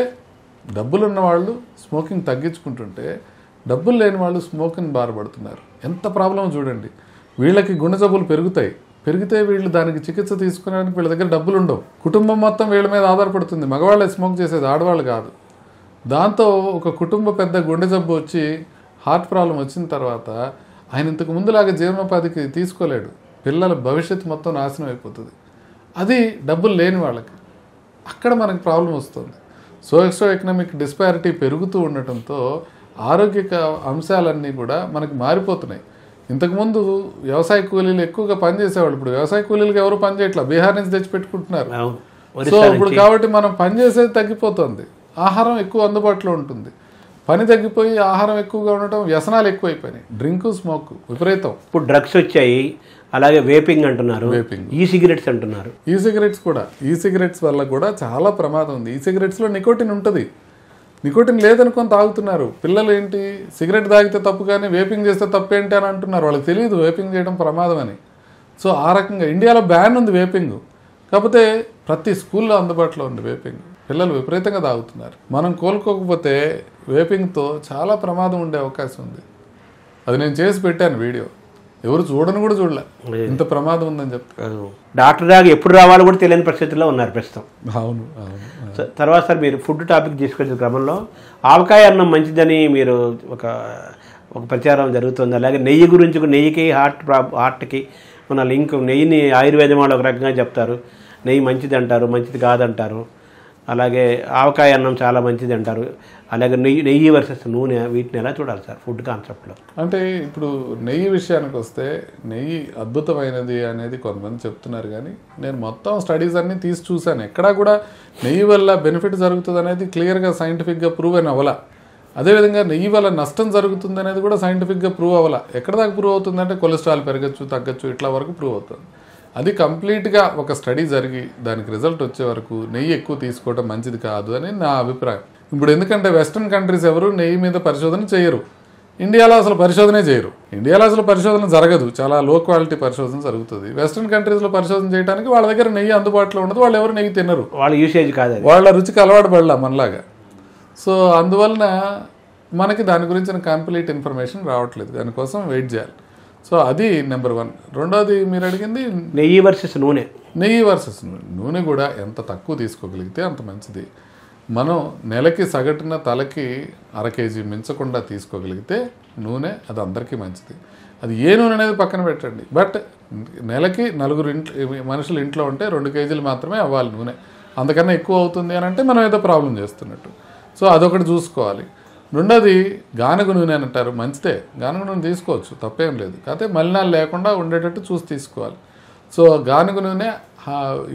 డబ్బులు ఉన్న వాళ్ళు స్మోకింగ్ తగ్గించుకుంటుంటే డబ్బులు లేని వాళ్ళు స్మోకింగ్ బాధపడుతున్నారు. ఎంత ప్రాబ్లం చూడండి. వీళ్ళకి గుండె జబ్బులు పెరిగితే వీళ్ళు దానికి చికిత్స తీసుకోవడానికి వీళ్ళ దగ్గర డబ్బులు ఉండవు. కుటుంబం మొత్తం వీళ్ళ మీద ఆధారపడుతుంది. మగవాళ్ళే స్మోక్ చేసేది, ఆడవాళ్ళు కాదు. దాంతో ఒక కుటుంబ పెద్ద గుండె జబ్బు వచ్చి హార్ట్ ప్రాబ్లం వచ్చిన తర్వాత ఆయన ఇంతకు ముందులాగా జీవనోపాధికి తీసుకోలేడు. పిల్లల భవిష్యత్తు మొత్తం నాశనం అయిపోతుంది. అది డబ్బులు లేని వాళ్ళకి. అక్కడ మనకి ప్రాబ్లం వస్తుంది. సోషో ఎకనామిక్ డిస్పారిటీ పెరుగుతూ ఉండటంతో ఆరోగ్య అంశాలన్నీ కూడా మనకి మారిపోతున్నాయి. ఇంతకుముందు వ్యవసాయ కూలీలు ఎక్కువగా పనిచేసేవాళ్ళు, ఇప్పుడు వ్యవసాయ కూలీలకు ఎవరు పని చేయట్లా, బీహార్ నుంచి తెచ్చి పెట్టుకుంటున్నారు. సో ఇప్పుడు కాబట్టి మనం పనిచేసేది తగ్గిపోతుంది, ఆహారం ఎక్కువ అందుబాటులో ఉంటుంది. పని తగ్గిపోయి ఆహారం ఎక్కువగా ఉండటం, వ్యసనాలు ఎక్కువైపోయినాయి. డ్రింక్, స్మోక్ విపరీతం. ఇప్పుడు డ్రగ్స్ వచ్చాయి, అలాగే వేపింగ్ అంటున్నారు, ఈ సిగరెట్స్ అంటున్నారు. ఈ సిగరెట్స్ కూడా, ఈ సిగరెట్స్ వల్ల కూడా చాలా ప్రమాదం ఉంది. ఈ సిగరెట్స్లో నికోటిన్ ఉంటుంది. నికోటిన్ లేదనుకొని తాగుతున్నారు పిల్లలు. ఏంటి, సిగరెట్ తాగితే తప్పు కానీ వేపింగ్ చేస్తే తప్పు ఏంటి అని అంటున్నారు. వాళ్ళకి తెలియదు వేపింగ్ చేయడం ప్రమాదం అని. సో ఆ రకంగా ఇండియాలో బ్యాన్ ఉంది వేపింగ్, కాకపోతే ప్రతి స్కూల్లో అందుబాటులో ఉంది వేపింగ్. పిల్లలు విపరీతంగా తాగుతున్నారు. మనం కోలుకోకపోతే వేపింగ్తో చాలా ప్రమాదం ఉండే అవకాశం ఉంది. అది నేను చేసి పెట్టాను వీడియో, ఎవరు చూడని కూడా చూడలే, ఇంత ప్రమాదం ఉందని చెప్తారు. డాక్టర్ దాకా ఎప్పుడు రావాలో కూడా తెలియని పరిస్థితుల్లో ఉన్నారు ప్రస్తుతం. అవును. తర్వాత సార్ మీరు ఫుడ్ టాపిక్ తీసుకొచ్చే క్రమంలో ఆవకాయ అన్నం మంచిదని మీరు ఒక ప్రచారం జరుగుతుంది. అలాగే నెయ్యి గురించి, నెయ్యికి హార్ట్కి ఉన్న లింక్, నెయ్యిని ఆయుర్వేదం వాళ్ళు ఒక రకంగా చెప్తారు, నెయ్యి మంచిది అంటారు, మంచిది కాదంటారు. అలాగే ఆవకాయ అన్నం చాలా మంచిది అంటారు. అలాగే నెయ్యి వర్సెస్ నూనె, వీటిని ఎలా చూడాలి సార్ ఫుడ్ కాన్సెప్ట్లో? అంటే ఇప్పుడు నెయ్యి విషయానికి వస్తే నెయ్యి అద్భుతమైనది అనేది కొంతమంది చెప్తున్నారు, కానీ నేను మొత్తం స్టడీస్ అన్నీ తీసి చూశాను. ఎక్కడా కూడా నెయ్యి వల్ల బెనిఫిట్ జరుగుతుంది అనేది క్లియర్గా సైంటిఫిక్గా ప్రూవ్ అయిన అవ్వాల. అదేవిధంగా నెయ్యి వల్ల నష్టం జరుగుతుంది అనేది కూడా సైంటిఫిక్గా ప్రూవ్ అవ్వాల. ఎక్కడ దాకా ప్రూవ్ అవుతుందంటే కొలెస్ట్రాల్ పెరగచ్చు, తగ్గచ్చు, ఇట్లా వరకు ప్రూవ్ అవుతుంది. అది కంప్లీట్గా ఒక స్టడీ జరిగి దానికి రిజల్ట్ వచ్చే వరకు నెయ్యి ఎక్కువ తీసుకోవడం మంచిది కాదు అని నా అభిప్రాయం. ఇప్పుడు ఎందుకంటే వెస్ట్రన్ కంట్రీస్ ఎవరు నెయ్యి మీద పరిశోధన చేయరు, ఇండియాలో అసలు పరిశోధనే చేయరు. ఇండియాలో అసలు పరిశోధన జరగదు, చాలా లో క్వాలిటీ పరిశోధన జరుగుతుంది. వెస్ట్రన్ కంట్రీస్లో పరిశోధన చేయడానికి వాళ్ళ దగ్గర నెయ్యి అందుబాటులో ఉండదు, వాళ్ళు ఎవరు నెయ్యి తినరు, వాళ్ళ యూసేజ్ కాదు, వాళ్ళ రుచికి అలవాటు పడలా మనలాగా. సో అందువలన మనకి దాని గురించిన కంప్లీట్ ఇన్ఫర్మేషన్ రావట్లేదు, దానికోసం వెయిట్ చేయాలి. సో అది నెంబర్ 1. రెండోది మీరు అడిగింది నెయ్యి వర్సెస్ నూనె. నెయ్యి వర్సెస్ నూనె కూడా ఎంత తక్కువ తీసుకోగలిగితే అంత మంచిది. మనం నెలకి సగటున తలకి 1/2 kg మించకుండా తీసుకోగలిగితే నూనె అది అందరికీ మంచిది. అది ఏ నూనె అనేది పక్కన పెట్టండి, బట్ నెలకి 4 మనుషులు ఇంట్లో ఉంటే 2 kg మాత్రమే అవ్వాలి నూనె. అంతకన్నా ఎక్కువ అవుతుంది అని అంటే మనం ఏదో ప్రాబ్లం చేస్తున్నట్టు. సో అదొకటి చూసుకోవాలి. రెండోది గానుగ నూనె అని అంటారు, మంచిదే, గానుగ నూనె తీసుకోవచ్చు, తప్పేం లేదు, కాకపోతే మలినాలు లేకుండా ఉండేటట్టు చూసి తీసుకోవాలి. సో గానుగ నూనె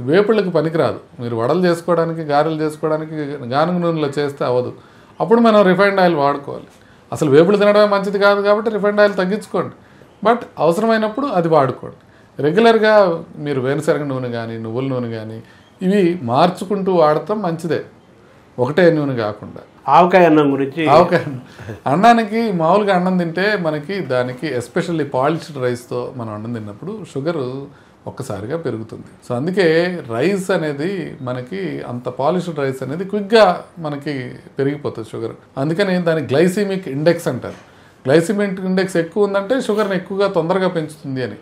వేపుళ్ళకి పనికిరాదు. మీరు వడలు చేసుకోవడానికి, గారెలు చేసుకోవడానికి గానుగ నూనెలో చేస్తే అవ్వదు. అప్పుడు మనం రిఫైండ్ ఆయిల్ వాడుకోవాలి. అసలు వేపుళ్ళు తినడమే మంచిది కాదు కాబట్టి రిఫైండ్ ఆయిల్ తగ్గించుకోండి, బట్ అవసరమైనప్పుడు అది వాడుకోండి. రెగ్యులర్గా మీరు వేరుశనగ నూనె కానీ, నువ్వుల నూనె కానీ ఇవి మార్చుకుంటూ వాడటం మంచిదే, ఒకటే నూనె కాకుండా. ఆవకాయ అన్నం గురించి, ఆవకాయ అన్నానికి మామూలుగా అన్నం తింటే మనకి దానికి ఎస్పెషల్లీ పాలిష్డ్ రైస్తో మనం అన్నం తిన్నప్పుడు షుగర్ ఒక్కసారిగా పెరుగుతుంది. సో అందుకే రైస్ అనేది మనకి అంత పాలిష్డ్ రైస్ అనేది క్విక్గా మనకి పెరిగిపోతుంది షుగర్. అందుకని దాని గ్లైసిమిక్ ఇండెక్స్ అంటారు. గ్లైసిమిక్ ఇండెక్స్ ఎక్కువ ఉందంటే షుగర్ని ఎక్కువగా తొందరగా పెంచుతుంది అని,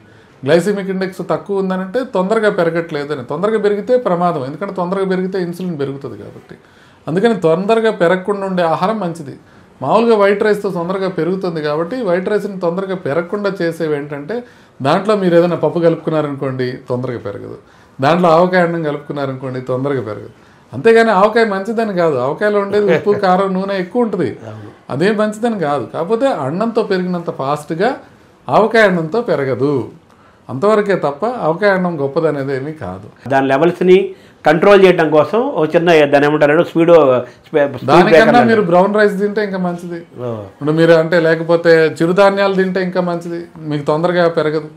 గ్లైసిమిక్ ఇండెక్స్ తక్కువ ఉందనంటే తొందరగా పెరగట్లేదు అని. తొందరగా పెరిగితే ప్రమాదం, ఎందుకంటే తొందరగా పెరిగితే ఇన్సులిన్ పెరుగుతుంది కాబట్టి. అందుకని తొందరగా పెరగకుండా ఉండే ఆహారం మంచిది. మామూలుగా వైట్ రైస్తో తొందరగా పెరుగుతుంది కాబట్టి వైట్ రైస్ని తొందరగా పెరగకుండా చేసేవి ఏంటంటే, దాంట్లో మీరు ఏదైనా పప్పు కలుపుకున్నారనుకోండి తొందరగా పెరగదు, దాంట్లో ఆవకాయ అన్నం కలుపుకున్నారనుకోండి తొందరగా పెరగదు. అంతేగాని ఆవకాయ మంచిదని కాదు, ఆవకాయలో ఉండేది ఉప్పు, కారం, నూనె ఎక్కువ ఉంటుంది, అదేం మంచిదని కాదు. కాకపోతే అన్నంతో పెరిగినంత ఫాస్ట్గా ఆవకాయ అన్నంతో పెరగదు, అంతవరకే తప్ప ఆవకాయ అన్నం గొప్పదనేది ఏమీ కాదు. దాని లెవెల్స్ని కంట్రోల్ చేయడం కోసం ఒక చిన్న దాని ఏమంటారు స్పీడ్, దానికన్నా మీరు బ్రౌన్ రైస్ తింటే ఇంకా మంచిది. ఇప్పుడు మీరు అంటే లేకపోతే చిరుధాన్యాలు తింటే ఇంకా మంచిది, మీకు తొందరగా పెరగదు.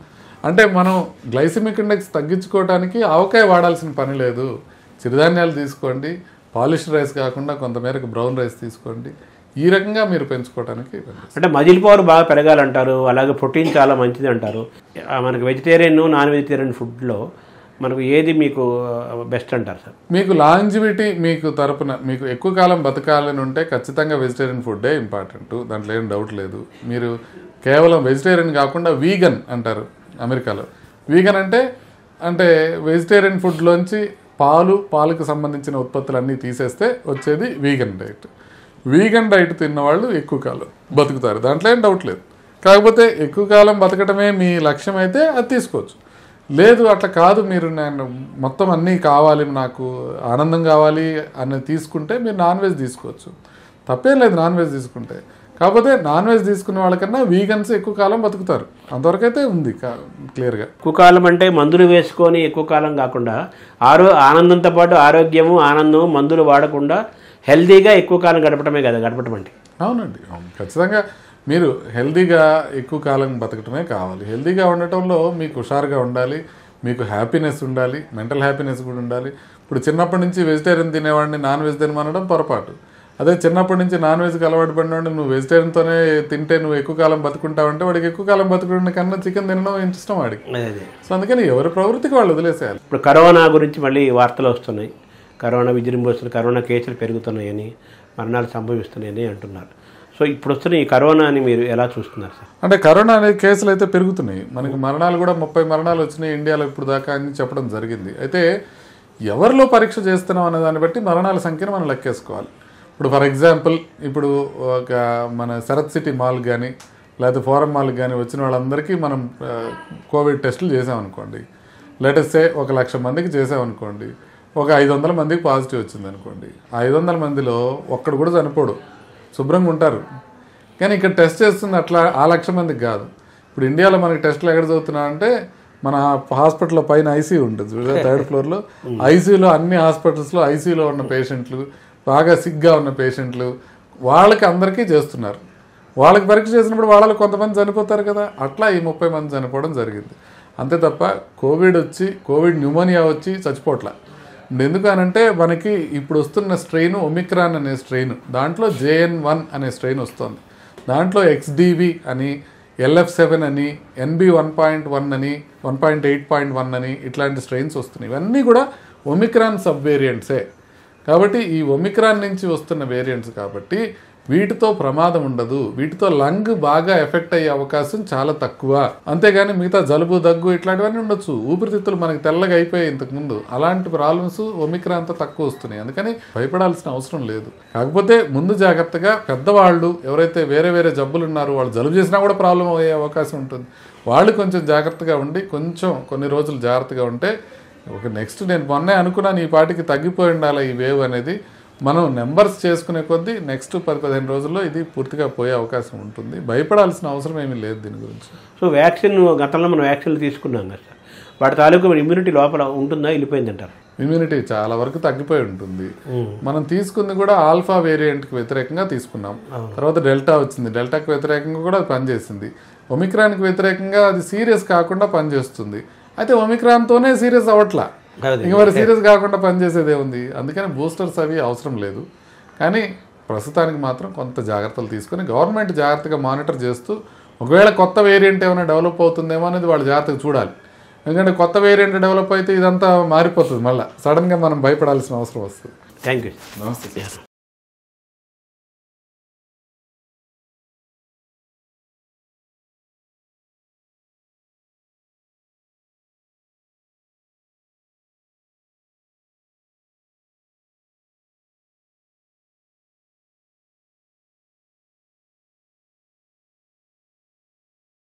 అంటే మనం గ్లైసిమిక్ ఇండెక్స్ తగ్గించుకోవడానికి ఆవకాయ వాడాల్సిన పని లేదు. చిరుధాన్యాలు తీసుకోండి, పాలిష్డ్ రైస్ కాకుండా కొంతమేరకు బ్రౌన్ రైస్ తీసుకోండి, ఈ రకంగా మీరు పెంచుకోవడానికి. అంటే మజిల్ పవర్ బాగా పెరగాలంటారు, అలాగే ప్రోటీన్ చాలా మంచిది అంటారు. మనకి వెజిటేరియన్, నాన్ వెజిటేరియన్ ఫుడ్లో మనకు ఏది మీకు బెస్ట్ అంటారు సార్? మీకు లాంజివిటీ మీకు తరపున మీకు ఎక్కువ కాలం బతకాలని ఉంటే ఖచ్చితంగా వెజిటేరియన్ ఫుడ్డే ఇంపార్టెంట్, దాంట్లో ఏం డౌట్ లేదు. మీరు కేవలం వెజిటేరియన్ కాకుండా వీగన్ అంటారు అమెరికాలో. వీగన్ అంటే వెజిటేరియన్ ఫుడ్లోంచి పాలకు సంబంధించిన ఉత్పత్తులన్నీ తీసేస్తే వచ్చేది వీగన్ డైట్. వీగన్ డైట్ తిన్నవాళ్ళు ఎక్కువ కాలం బతుకుతారు, దాంట్లో ఏం డౌట్ లేదు. కాకపోతే ఎక్కువ కాలం బతకటమే మీ లక్ష్యం అయితే అది తీసుకోవచ్చు. లేదు అట్లా కాదు, మీరు నేను మొత్తం అన్నీ కావాలి, నాకు ఆనందం కావాలి అని తీసుకుంటే మీరు నాన్ వెజ్ తీసుకోవచ్చు, తప్పేం లేదు నాన్ వెజ్ తీసుకుంటే. కాకపోతే నాన్ వెజ్ తీసుకునే వాళ్ళకన్నా వీగన్స్ ఎక్కువ కాలం బతుకుతారు, అంతవరకైతే ఉంది క్లియర్గా. ఎక్కువ కాలం అంటే మందులు వేసుకొని ఎక్కువ కాలం కాకుండా ఆనందంతో పాటు ఆరోగ్యము, ఆనందము, మందులు వాడకుండా హెల్తీగా ఎక్కువ కాలం గడపడమే కదా గడపడం అంటే. అవునండి, అవును, ఖచ్చితంగా మీరు హెల్తీగా ఎక్కువ కాలం బతకటమే కావాలి. హెల్తీగా ఉండటంలో మీకు హుషారుగా ఉండాలి, మీకు హ్యాపీనెస్ ఉండాలి, మెంటల్ హ్యాపీనెస్ కూడా ఉండాలి. ఇప్పుడు చిన్నప్పటి నుంచి వెజిటేరియన్ తినేవాడిని నాన్ వెజ్ తినమనడం పొరపాటు. అదే చిన్నప్పటి నుంచి నాన్ వెజ్కి అలవాటు పడినవాడు నువ్వు వెజిటేరియన్తోనే తింటే నువ్వు ఎక్కువ కాలం బతుకుంటావంటే వాడికి ఎక్కువ కాలం బతుకునే కన్నా చికెన్ తినడం ఇష్టం వాడికి. సో అందుకని ఎవరి ప్రవృత్తికి వాళ్ళు వదిలేసేయాలి. ఇప్పుడు కరోనా గురించి మళ్ళీ వార్తలు వస్తున్నాయి. కరోనా విజృంభిస్తున్న కరోనా కేసులు పెరుగుతున్నాయని, మరణాలు సంభవిస్తున్నాయని అంటున్నారు. సో ఇప్పుడు వస్తున్న ఈ కరోనాని మీరు ఎలా చూస్తున్నారు సార్? అంటే కరోనా అనే కేసులు అయితే పెరుగుతున్నాయి. మనకి మరణాలు కూడా 30 మరణాలు వచ్చినాయి ఇండియాలో ఇప్పుడు దాకా అని చెప్పడం జరిగింది. అయితే ఎవరిలో పరీక్ష చేస్తున్నాం అనే దాన్ని బట్టి మరణాల సంఖ్యను మనం లెక్కేసుకోవాలి. ఇప్పుడు ఫర్ ఎగ్జాంపుల్ ఇప్పుడు ఒక మన శరత్ సిటీ మాల్ కానీ లేకపోతే ఫోరం మాల్కి కానీ వచ్చిన వాళ్ళందరికీ మనం కోవిడ్ టెస్టులు చేసామనుకోండి. లేటెస్ట్ సే 1,00,000 మందికి చేసామనుకోండి, ఒక 500 మందికి పాజిటివ్ వచ్చింది అనుకోండి. 500 మందిలో ఒక్కడు కూడా చనిపోడు, శుభ్రంగా ఉంటారు. కానీ ఇక్కడ టెస్ట్ చేస్తుంది అట్లా 1,00,000 మందికి కాదు. ఇప్పుడు ఇండియాలో మనకి టెస్టులు ఎక్కడ చదువుతున్నా అంటే మన హాస్పిటల్లో పైన ఐసీయూ ఉంటుంది, 3rd ఫ్లోర్లో. ఐసీయూలో అన్ని హాస్పిటల్స్లో ఐసీయూలో ఉన్న పేషెంట్లు, బాగా సిగ్గా ఉన్న పేషెంట్లు, వాళ్ళకి అందరికీ చేస్తున్నారు. వాళ్ళకి పరీక్ష చేసినప్పుడు వాళ్ళలో కొంతమంది చనిపోతారు కదా, అట్లా ఈ 30 మంది చనిపోవడం జరిగింది. అంతే తప్ప కోవిడ్ న్యూమోనియా వచ్చి చచ్చిపోట్లా. ఎందుకు అనంటే మనకి ఇప్పుడు వస్తున్న స్ట్రెయిన్ ఒమిక్రాన్ అనే స్ట్రెయిన్, దాంట్లో JN.1 అనే స్ట్రెయిన్ వస్తుంది. దాంట్లో XDV అని, LF7 అని, NB 1.1 అని, 1.8.1 అని ఇట్లాంటి స్ట్రెయిన్స్ వస్తున్నాయి. ఇవన్నీ కూడా ఒమిక్రాన్ సబ్ వేరియంట్సే. కాబట్టి ఈ ఒమిక్రాన్ నుంచి వస్తున్న వేరియంట్స్ కాబట్టి వీటితో ప్రమాదం ఉండదు, వీటితో లంగ్ బాగా ఎఫెక్ట్ అయ్యే అవకాశం చాలా తక్కువ. అంతేగాని మిగతా జలుబు, దగ్గు ఇట్లాంటివన్నీ ఉండొచ్చు. ఊపిరితిత్తులు మనకి తెల్లగా అయిపోయాయి ఇంతకుముందు, అలాంటి ప్రాబ్లమ్స్ ఒమిక్రాన్తో తక్కువ వస్తున్నాయి. అందుకని భయపడాల్సిన అవసరం లేదు. కాకపోతే ముందు జాగ్రత్తగా పెద్దవాళ్ళు ఎవరైతే వేరే వేరే జబ్బులు ఉన్నారో, వాళ్ళు జలుబు చేసినా కూడా ప్రాబ్లం అయ్యే అవకాశం ఉంటుంది. వాళ్ళు కొంచెం జాగ్రత్తగా ఉండి కొన్ని రోజులు జాగ్రత్తగా ఉంటే నెక్స్ట్ నేను మొన్నే అనుకున్నాను ఈ పాటికి తగ్గిపోయి ఉండాలి ఈ వేవ్ అనేది. మనం నెంబర్స్ చేసుకునే కొద్దీ నెక్స్ట్ 10-15 రోజుల్లో ఇది పూర్తిగా పోయే అవకాశం ఉంటుంది. భయపడాల్సిన అవసరం ఏమీ లేదు దీని గురించి. సో వ్యాక్సిన్ గతంలో మనం వ్యాక్సిన్లు తీసుకున్నాం కదా సార్, వాటి తాలూకు ఇమ్యూనిటీ లోపల ఉంటుందా, వెళ్ళిపోయిందంటారు? ఇమ్యూనిటీ చాలా వరకు తగ్గిపోయి ఉంటుంది. మనం తీసుకుంది కూడా ఆల్ఫా వేరియంట్కి వ్యతిరేకంగా తీసుకున్నాం. తర్వాత డెల్టా వచ్చింది, డెల్టాకి వ్యతిరేకంగా కూడా అది పనిచేసింది. ఒమిక్రాన్కి వ్యతిరేకంగా అది సీరియస్ కాకుండా పనిచేస్తుంది. అయితే ఒమిక్రాన్తోనే సీరియస్ అవ్వట్లా, ఇంక మరి సీరియస్ కాకుండా పనిచేసేదే ఉంది. అందుకని బూస్టర్స్ అవి అవసరం లేదు. కానీ ప్రస్తుతానికి మాత్రం కొంత జాగ్రత్తలు తీసుకొని గవర్నమెంట్ జాగ్రత్తగా మానిటర్ చేస్తూ, ఒకవేళ కొత్త వేరియంట్ ఏమైనా డెవలప్ అవుతుందేమో అనేది వాళ్ళు జాగ్రత్తగా చూడాలి. ఎందుకంటే కొత్త వేరియంట్ డెవలప్ అయితే ఇదంతా మారిపోతుంది, మళ్ళీ సడన్గా మనం భయపడాల్సిన అవసరం వస్తుంది. Thank you. నమస్తే.